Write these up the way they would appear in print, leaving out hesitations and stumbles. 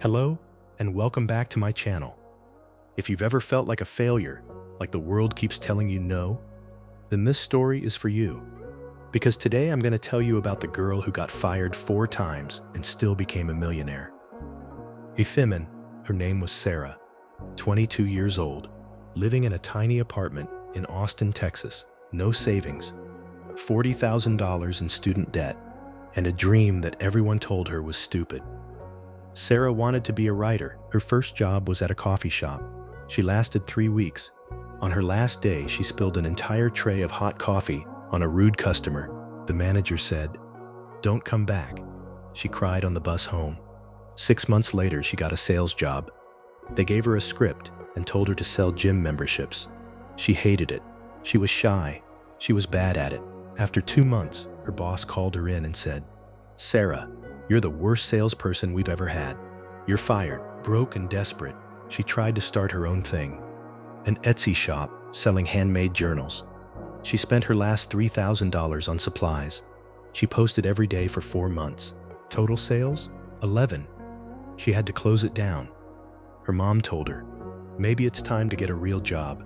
Hello, and welcome back to my channel. If you've ever felt like a failure, like the world keeps telling you no, then this story is for you. Because today I'm going to tell you about the girl who got fired 4 times and still became a millionaire. A woman, her name was Sarah, 22 years old, living in a tiny apartment in Austin, Texas, no savings, $40,000 in student debt, and a dream that everyone told her was stupid. Sarah wanted to be a writer. Her first job was at a coffee shop. She lasted 3 weeks. On her last day, she spilled an entire tray of hot coffee on a rude customer. The manager said, "Don't come back." She cried on the bus home. 6 months later, she got a sales job. They gave her a script and told her to sell gym memberships. She hated it. She was shy. She was bad at it. After 2 months, her boss called her in and said, "Sarah, you're the worst salesperson we've ever had. You're fired." Broke and desperate, she tried to start her own thing, an Etsy shop selling handmade journals. She spent her last $3,000 on supplies. She posted every day for 4 months. Total sales? 11. She had to close it down. Her mom told her, maybe it's time to get a real job.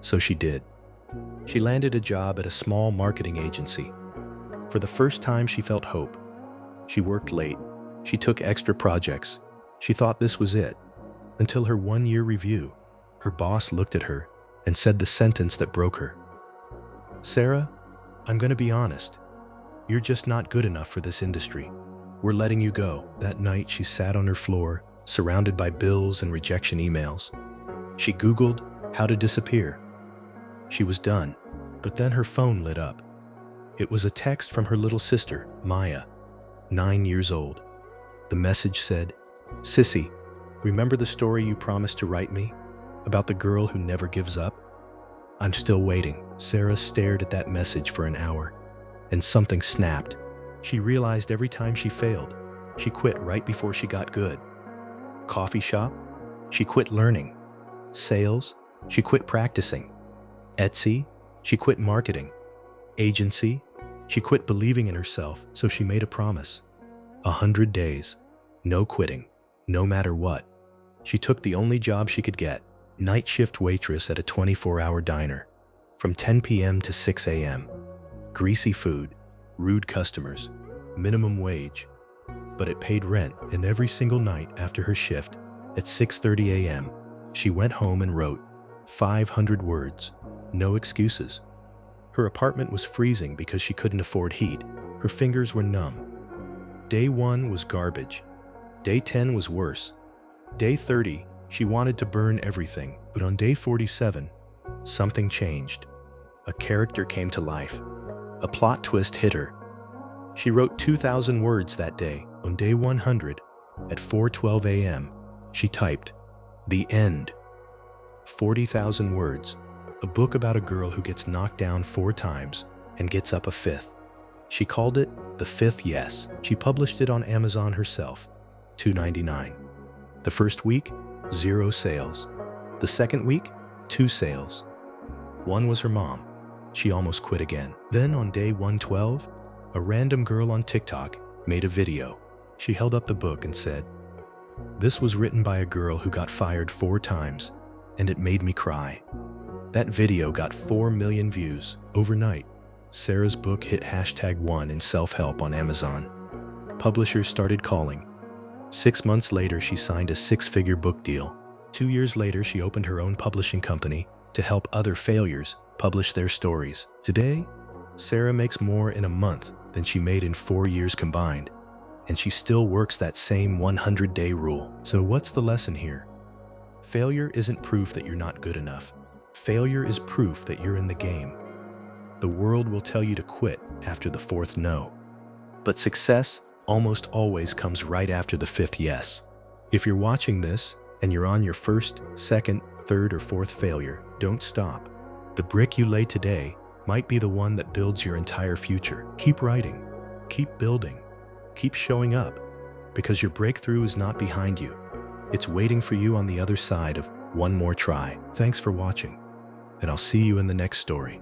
So she did. She landed a job at a small marketing agency. For the first time, she felt hope. She worked late. She took extra projects. She thought this was it. Until her 1-year review, her boss looked at her and said the sentence that broke her. "Sarah, I'm going to be honest. You're just not good enough for this industry. We're letting you go." That night, she sat on her floor, surrounded by bills and rejection emails. She Googled how to disappear. She was done. But then her phone lit up. It was a text from her little sister, Maya, 9 years old. The message said, "Sissy, remember the story you promised to write me? About the girl who never gives up? I'm still waiting." Sarah stared at that message for an hour, and something snapped. She realized every time she failed, she quit right before she got good. Coffee shop? She quit learning. Sales? She quit practicing. Etsy? She quit marketing. Agency? She quit believing in herself, so she made a promise. 100 days. No quitting. No matter what. She took the only job she could get. Night shift waitress at a 24-hour diner. From 10 p.m. to 6 a.m. Greasy food. Rude customers. Minimum wage. But it paid rent, and every single night after her shift, at 6:30 a.m., she went home and wrote 500 words. No excuses. Her apartment was freezing because she couldn't afford heat. Her fingers were numb. Day 1 was garbage. Day 10 was worse. Day 30, she wanted to burn everything. But on day 47, something changed. A character came to life. A plot twist hit her. She wrote 2,000 words that day. On day 100, at 4:12 a.m., she typed, "The end." 40,000 words. A book about a girl who gets knocked down 4 times and gets up a 5th. She called it The 5th Yes. She published it on Amazon herself, $2.99. The first week, 0 sales. The second week, 2 sales. One was her mom. She almost quit again. Then on day 112, a random girl on TikTok made a video. She held up the book and said, "This was written by a girl who got fired 4 times, and it made me cry." That video got 4 million views overnight. Sarah's book hit #1 in self-help on Amazon. Publishers started calling. 6 months later, she signed a 6-figure book deal. 2 years later, she opened her own publishing company to help other failures publish their stories. Today, Sarah makes more in a month than she made in 4 years combined, and she still works that same 100-day rule. So what's the lesson here? Failure isn't proof that you're not good enough. Failure is proof that you're in the game. The world will tell you to quit after the 4th no. But success almost always comes right after the 5th yes. If you're watching this and you're on your 1st, 2nd, 3rd, or 4th failure, don't stop. The brick you lay today might be the one that builds your entire future. Keep writing. Keep building. Keep showing up, because your breakthrough is not behind you. It's waiting for you on the other side of one more try. Thanks for watching, and I'll see you in the next story.